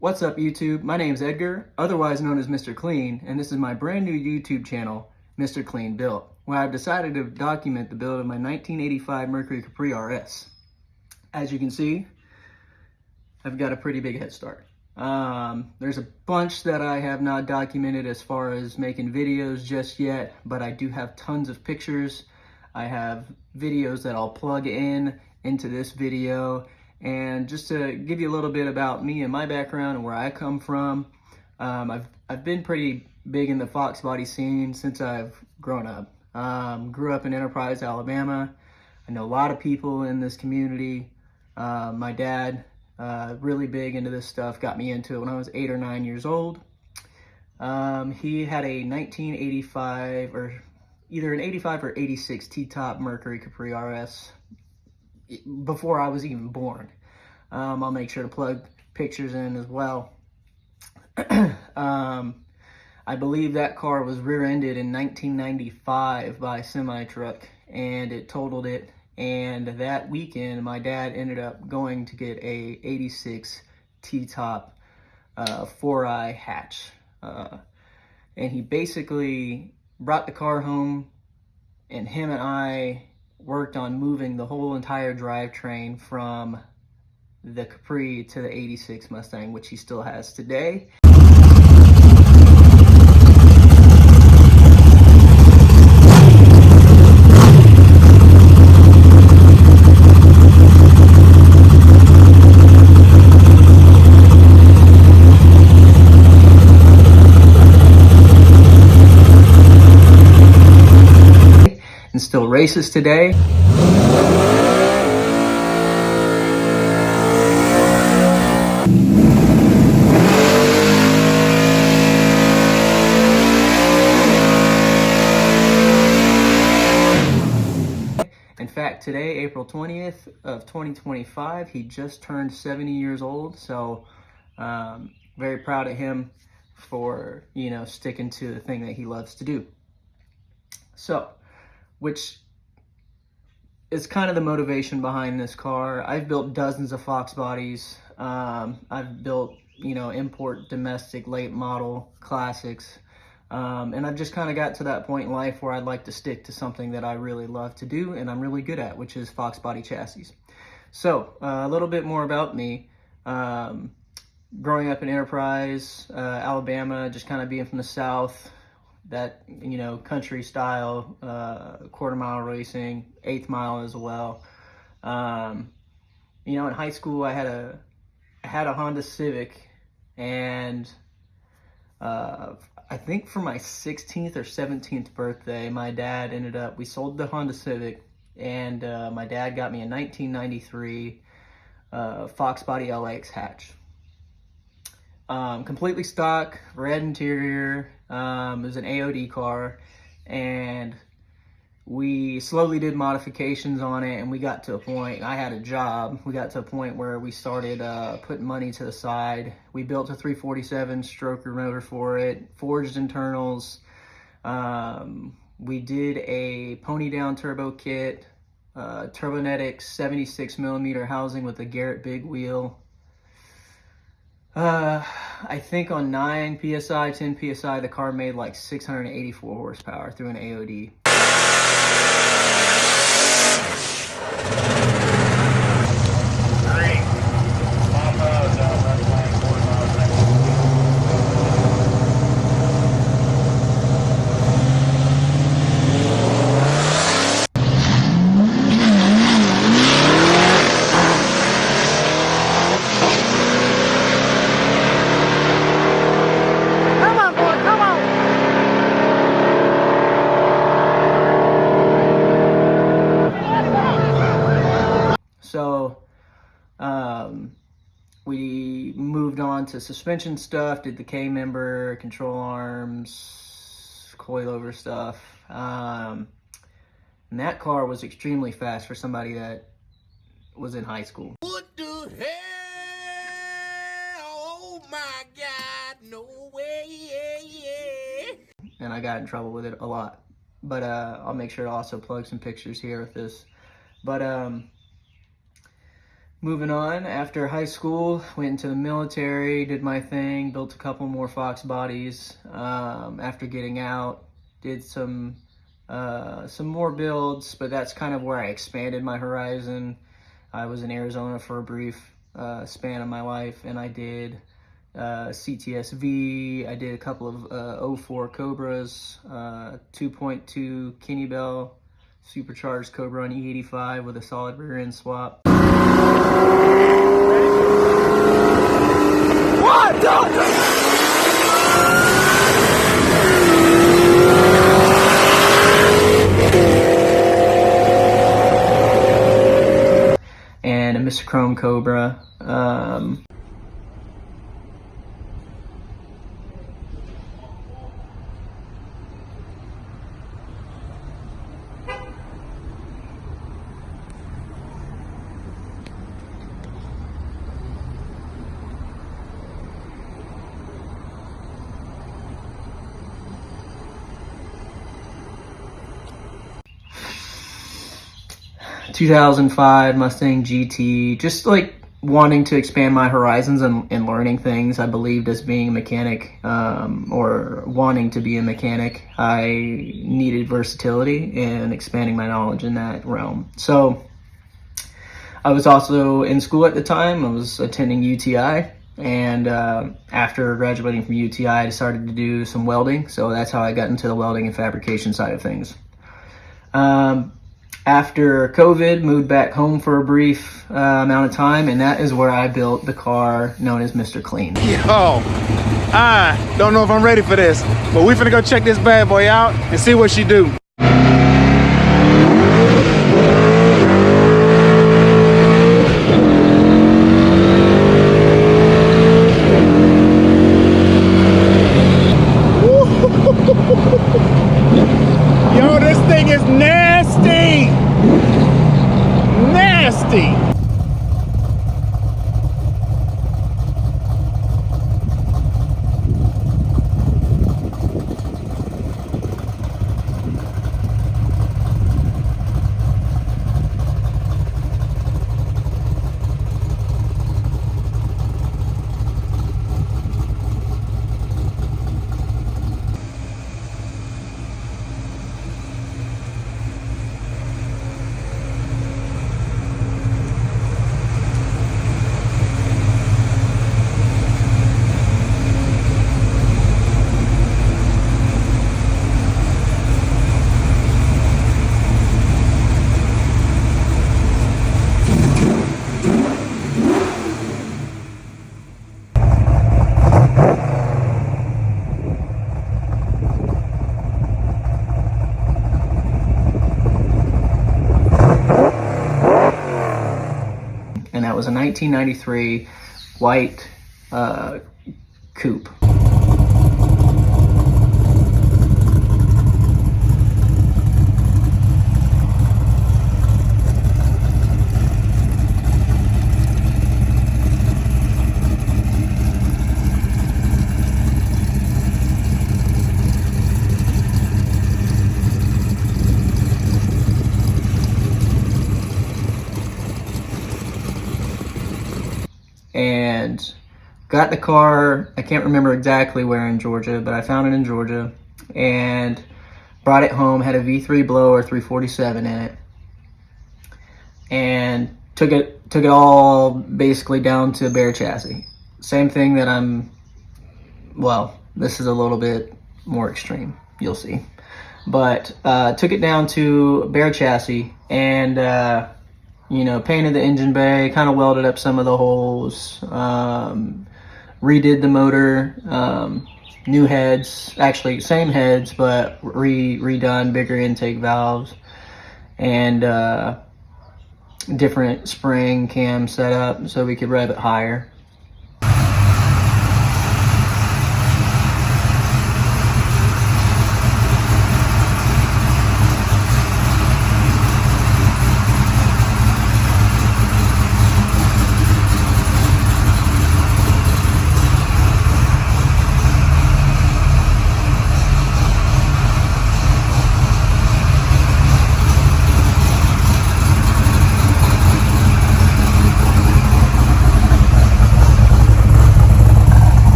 What's up YouTube? My name's Edgar, otherwise known as Mr. Clean, and this is my brand new YouTube channel, Mr. Clean Build, where I've decided to document the build of my 1985 Mercury Capri RS. As you can see, I've got a pretty big head start. There's a bunch that I have not documented as far as making videos just yet, but I do have tons of pictures. I have videos that I'll plug into this video. And just to give you a little bit about me and my background and where I come from, I've been pretty big in the Fox body scene since I've grown up. Grew up in Enterprise, Alabama. I know a lot of people in this community. My dad, really big into this stuff, got me into it when I was 8 or 9 years old. He had a 1985 or either an 85 or 86 T-top Mercury Capri RS before I was even born. I'll make sure to plug pictures in as well. I believe that car was rear-ended in 1995 by a semi-truck, and it totaled it. And that weekend, my dad ended up going to get a 86 T-top 4i hatch. And he basically brought the car home, and him and I worked on moving the whole entire drivetrain from the Capri to the 86 Mustang, which he still has today. And still races today. In fact, today, April 20th of 2025, he just turned 70 years old. So very proud of him for, sticking to the thing that he loves to do. So, which is kind of the motivation behind this car. I've built dozens of Fox bodies. I've built, import, domestic, late model classics. And I've just kind of got to that point in life where I'd like to stick to something that I really love to do and I'm really good at, which is Fox body chassis. So a little bit more about me. Growing up in Enterprise, Alabama, just kind of being from the South, that, country style, quarter mile racing, 8th mile as well. In high school, I had a Honda Civic, and I think for my 16th or 17th birthday, my dad we sold the Honda Civic, and my dad got me a 1993 Fox body LX hatch. Completely stock, red interior. It was an AOD car, and we slowly did modifications on it, and we got to a point, I had a job, we got to a point where we started putting money to the side. We built a 347 stroker motor for it, forged internals. We did a pony down turbo kit, Turbonetics 76 millimeter housing with a Garrett big wheel. I think on 9 PSI, 10 PSI, the car made like 684 horsepower through an AOD. So, we moved on to suspension stuff, did the K-member, control arms, coilover stuff. And that car was extremely fast for somebody that was in high school. What the hell? Oh my God, no way. And I got in trouble with it a lot. But I'll make sure to also plug some pictures here with this. But Moving on, after high school, went into the military, did my thing, built a couple more Fox bodies. After getting out, did some more builds, but that's kind of where I expanded my horizon. I was in Arizona for a brief span of my life, and I did CTSV. I did a couple of 04 Cobras, 2.2 Kinney Bell, supercharged Cobra on E85 with a solid rear end swap. What? And a Mr. Chrome Cobra. 2005 Mustang GT, just like wanting to expand my horizons and learning things. I believed as being a mechanic, or wanting to be a mechanic, I needed versatility and expanding my knowledge in that realm. So I was also in school at the time. I was attending UTI, and after graduating from UTI, I started to do some welding. So that's how I got into the welding and fabrication side of things. After COVID, moved back home for a brief amount of time, and that is where I built the car known as Mr. Clean. Yo, I don't know if I'm ready for this, but we finna go check this bad boy out and see what she do. Yo, this thing is nasty! Nasty! And that was a 1993 white coupe. And got the car, I can't remember exactly where in Georgia, but I found it in Georgia, and brought it home, had a V3 blower 347 in it, and took it all basically down to bare chassis. Same thing that well, this is a little bit more extreme, you'll see. But took it down to bare chassis, and you know, painted the engine bay, kind of welded up some of the holes, redid the motor, new heads, actually same heads, but redone, bigger intake valves, and different spring cam setup so we could rev it higher.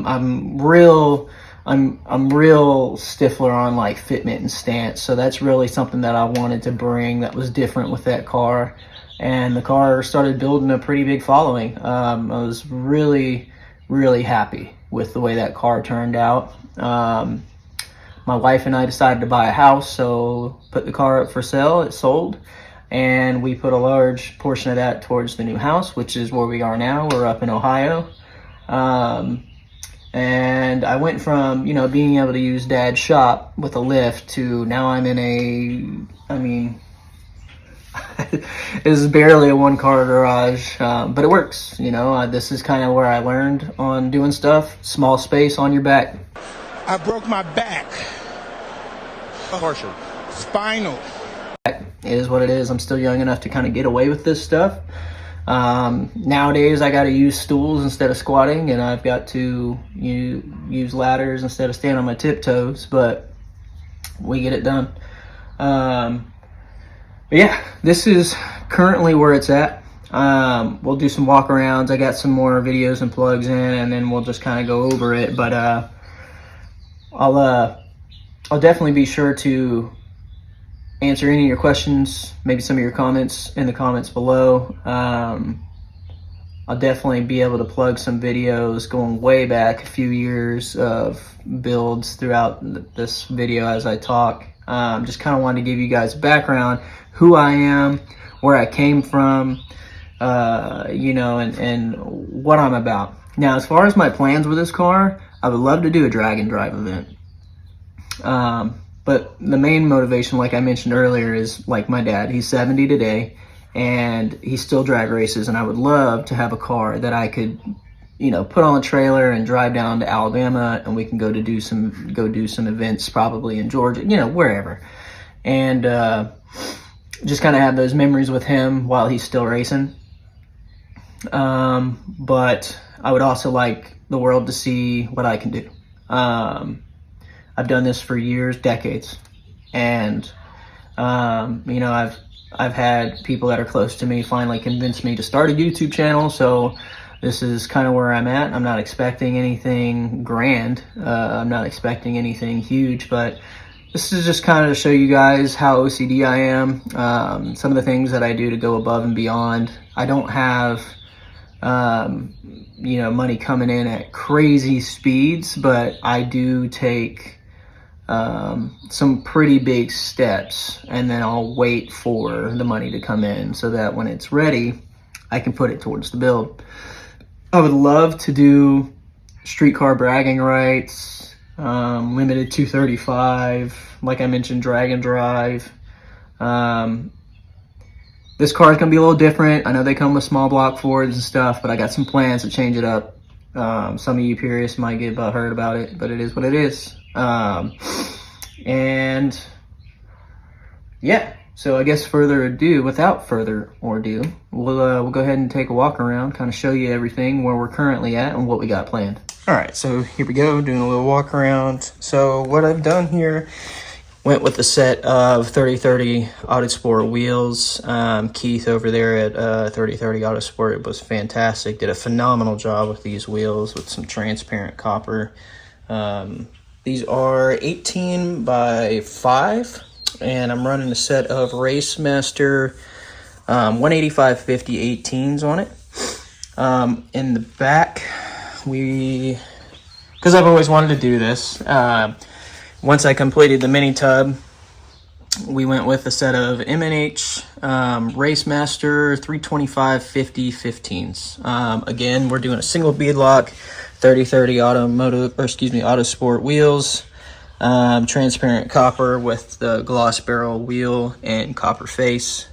I'm real stiffler on like fitment and stance, so that's really something that I wanted to bring that was different with that car. And the car started building a pretty big following. I was really happy with the way that car turned out. My wife and I decided to buy a house, so put the car up for sale. It sold, and we put a large portion of that towards the new house, which is where we are now. We're up in Ohio. And I went from, you know, being able to use Dad's shop with a lift to now I'm in a, I mean, this is barely a one-car garage, but it works. You know, this is kind of where I learned on doing stuff. Small space on your back. I broke my back. Partial. Spinal. It is what it is. I'm still young enough to kind of get away with this stuff. Nowadays I got to use stools instead of squatting, and I've got to use ladders instead of standing on my tiptoes, but we get it done. But yeah, this is currently where it's at. We'll do some walk-arounds. I got some more videos and plugs in, and then we'll just kind of go over it. But I'll definitely be sure to answer any of your questions, maybe some of your comments in the comments below. I'll definitely be able to plug some videos going way back a few years of builds throughout this video as I talk. Just kind of wanted to give you guys a background, who I am, where I came from, you know, and what I'm about. Now, as far as my plans with this car, I would love to do a drag and drive event. But the main motivation, like I mentioned earlier, is like my dad. He's 70 today, and he still drag races, and I would love to have a car that I could, you know, put on a trailer and drive down to Alabama, and we can go do some events, probably in Georgia, you know, wherever, and just kind of have those memories with him while he's still racing. But I would also like the world to see what I can do. I've done this for years, decades, and you know, I've had people that are close to me finally convince me to start a YouTube channel, so this is kind of where I'm at. I'm not expecting anything grand. I'm not expecting anything huge, but this is just kind of to show you guys how OCD I am, some of the things that I do to go above and beyond. I don't have, you know, money coming in at crazy speeds, but I do take some pretty big steps, and then I'll wait for the money to come in so that when it's ready, I can put it towards the build. I would love to do streetcar bragging rights, limited 235, like I mentioned, drag and drive. This car is going to be a little different. I know they come with small block Fords and stuff, but I got some plans to change it up. Some of you purists might get hurt about it, but it is what it is. And yeah, so I guess without further ado, we'll go ahead and take a walk around, kind of show you everything, where we're currently at and what we got planned. All right, so here we go, doing a little walk around. So what I've done here, went with a set of 3030 Autosport wheels. Keith over there at 3030 Autosport was fantastic, did a phenomenal job with these wheels with some transparent copper. These are 18 by 5, and I'm running a set of Race Master 185/50 18s on it. In the back, because I've always wanted to do this, once I completed the mini tub, we went with a set of M&H Race Master 325/50 15s. Again, we're doing a single beadlock 3030 Autosport wheels, transparent copper with the gloss barrel wheel and copper face.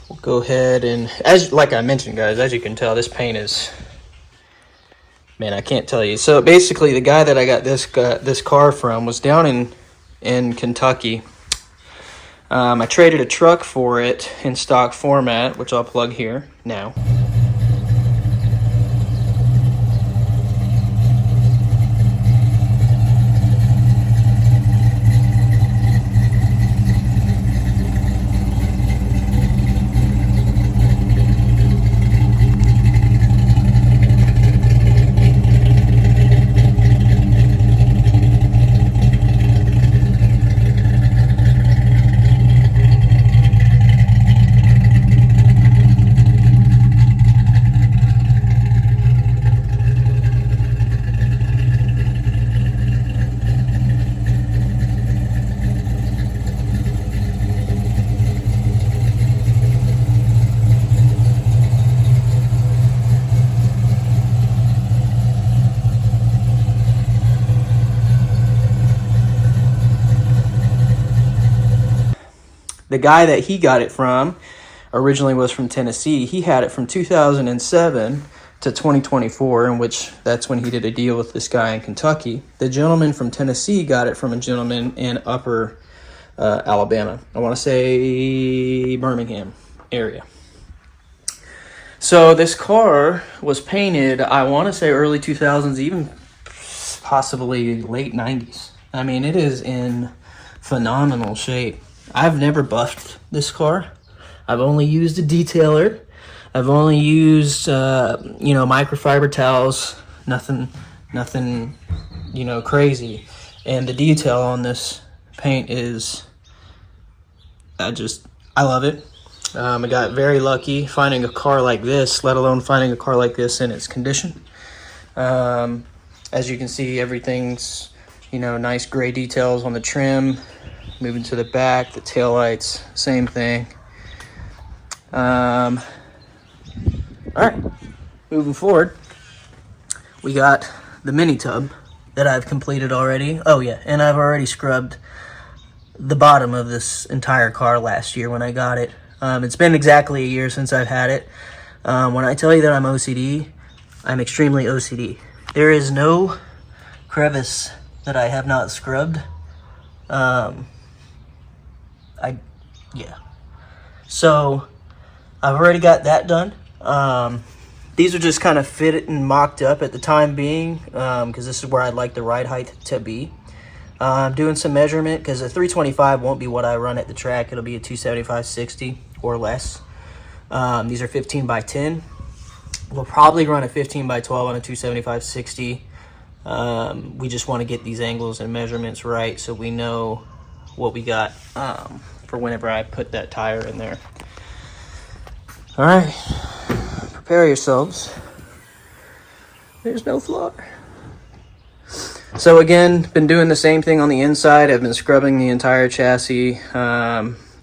We'll go ahead and, like I mentioned, guys, as you can tell, this paint is, man, I can't tell you. So basically, the guy that I got this car from was down in Kentucky. I traded a truck for it in stock format, which I'll plug here now. The guy that he got it from originally was from Tennessee. He had it from 2007 to 2024, in which that's when he did a deal with this guy in Kentucky. The gentleman from Tennessee got it from a gentleman in Upper Alabama. I want to say Birmingham area. So this car was painted, I want to say early 2000s, even possibly late 90s. I mean, it is in phenomenal shape. I've never buffed this car. I've only used a detailer. I've only used, microfiber towels. Nothing, crazy. And the detail on this paint is, I love it. I got very lucky finding a car like this, let alone finding a car like this in its condition. As you can see, everything's, nice gray details on the trim. Moving to the back, the taillights, same thing. All right, moving forward, we got the mini tub that I've completed already. Oh yeah, and I've already scrubbed the bottom of this entire car last year when I got it. It's been exactly a year since I've had it. When I tell you that I'm OCD, I'm extremely OCD. There is no crevice that I have not scrubbed. So I've already got that done. These are just kind of fitted and mocked up at the time being, because this is where I'd like the ride height to be. I'm doing some measurement because a 325 won't be what I run at the track. It'll be a 275/60 or less. These are 15 by 10. We'll probably run a 15 by 12 on a 275/60. We just want to get these angles and measurements right so we know what we got for whenever I put that tire in there. All right, prepare yourselves. There's no floor. So again, been doing the same thing on the inside. I've been scrubbing the entire chassis.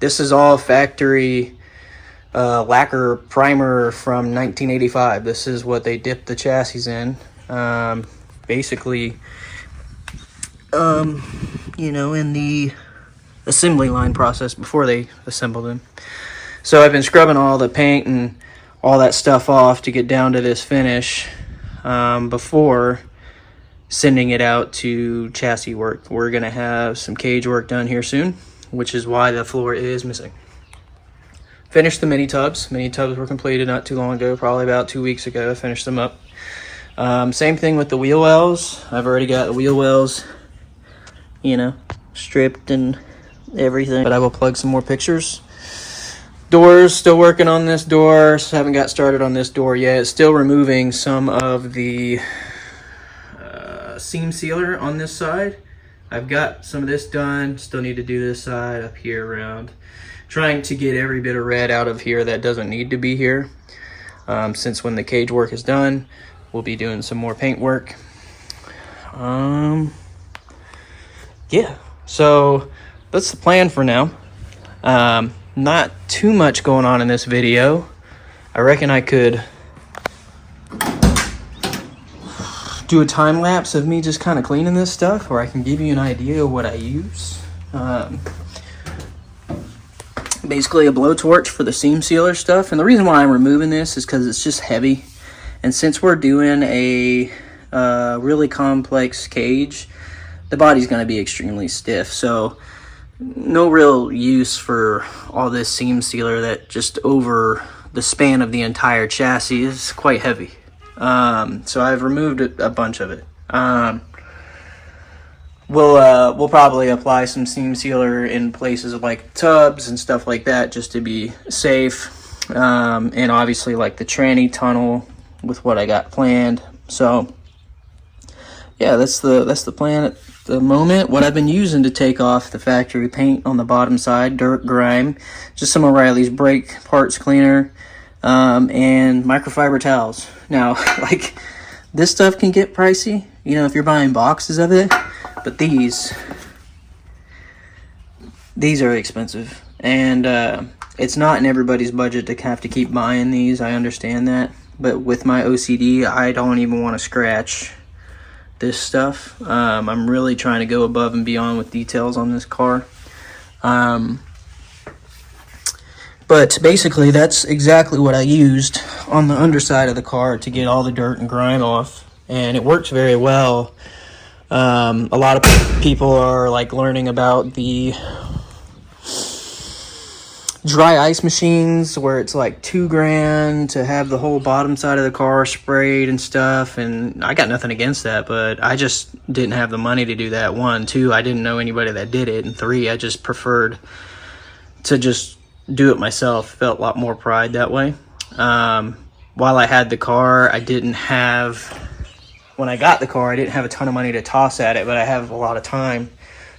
This is all factory lacquer primer from 1985. This is what they dipped the chassis in. Basically, in the assembly line process before they assembled them. So I've been scrubbing all the paint and all that stuff off to get down to this finish before sending it out to chassis work. We're gonna have some cage work done here soon, which is why the floor is missing. Finished the mini tubs. Mini tubs were completed not too long ago, probably about 2 weeks ago. I finished them up. Same thing with the wheel wells. I've already got the wheel wells, stripped and everything. But I will plug some more pictures. Doors, still working on this door. Haven't got started on this door yet. Still removing some of the seam sealer on this side. I've got some of this done. Still need to do this side up here around. Trying to get every bit of red out of here that doesn't need to be here. Since when the cage work is done, we'll be doing some more paint work. Yeah, so that's the plan for now. Not too much going on in this video. I reckon I could do a time lapse of me just kind of cleaning this stuff, or I can give you an idea of what I use. Basically a blowtorch for the seam sealer stuff. And the reason why I'm removing this is because it's just heavy. And since we're doing a really complex cage, the body's going to be extremely stiff. So no real use for all this seam sealer that just over the span of the entire chassis is quite heavy. So I've removed a bunch of it. We'll probably apply some seam sealer in places like tubs and stuff like that just to be safe. And obviously like the tranny tunnel with what I got planned. So yeah, that's the plan at the moment. What I've been using to take off the factory paint on the bottom side, dirt, grime, just some O'Reilly's brake parts cleaner, and microfiber towels. Now, like, this stuff can get pricey, if you're buying boxes of it, but these are expensive, and it's not in everybody's budget to have to keep buying these. I understand that, but with my OCD, I don't even want to scratch this stuff. I'm really trying to go above and beyond with details on this car. But basically, that's exactly what I used on the underside of the car to get all the dirt and grime off. And it worked very well. A lot of people are like learning about the dry ice machines where it's like $2,000 to have the whole bottom side of the car sprayed and stuff. And I got nothing against that, but I just didn't have the money to do that. 1, 2, I didn't know anybody that did it. And 3, I just preferred to just do it myself. Felt a lot more pride that way. While I had the car, when I got the car, I didn't have a ton of money to toss at it, but I have a lot of time.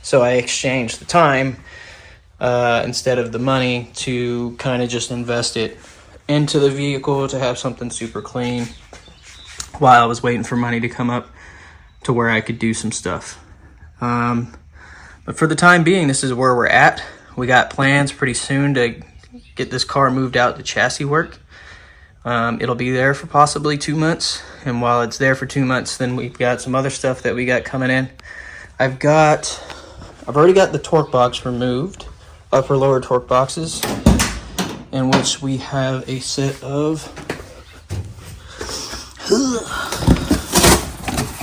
So I exchanged the time instead of the money to kind of just invest it into the vehicle to have something super clean while I was waiting for money to come up to where I could do some stuff. But for the time being, this is where we're at. We got plans pretty soon to get this car moved out to chassis work. It'll be there for possibly 2 months. And while it's there for 2 months, then we've got some other stuff that we got coming in. I've already got the torque box removed, upper lower torque boxes, in which we have a set of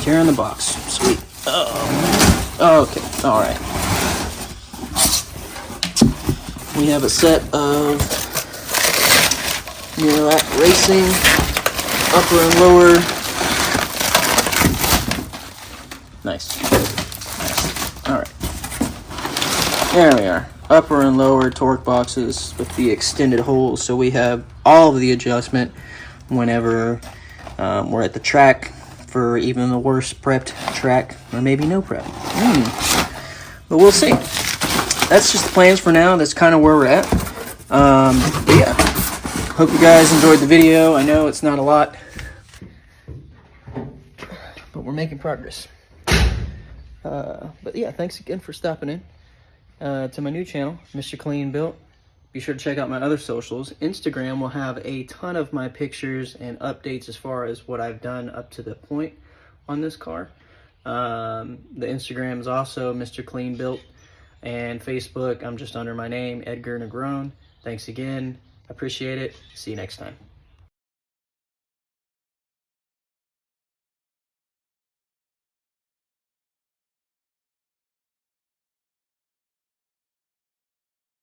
tearing the box. Sweet. Oh, okay. All right. We have a set of racing, upper and lower. Nice. All right. There we are. Upper and lower torque boxes with the extended holes. So we have all of the adjustment whenever we're at the track for even the worst prepped track, or maybe no prep. But we'll see. That's just the plans for now. That's kind of where we're at. But yeah. Hope you guys enjoyed the video. I know it's not a lot, but we're making progress. But yeah, thanks again for stopping in to my new channel, Mr. Clean Built. Be sure to check out my other socials. Instagram will have a ton of my pictures and updates as far as what I've done up to the point on this car. The Instagram is also Mr. Clean Built, and Facebook, I'm just under my name, Edgar Negron. Thanks again. I appreciate it. See you next time.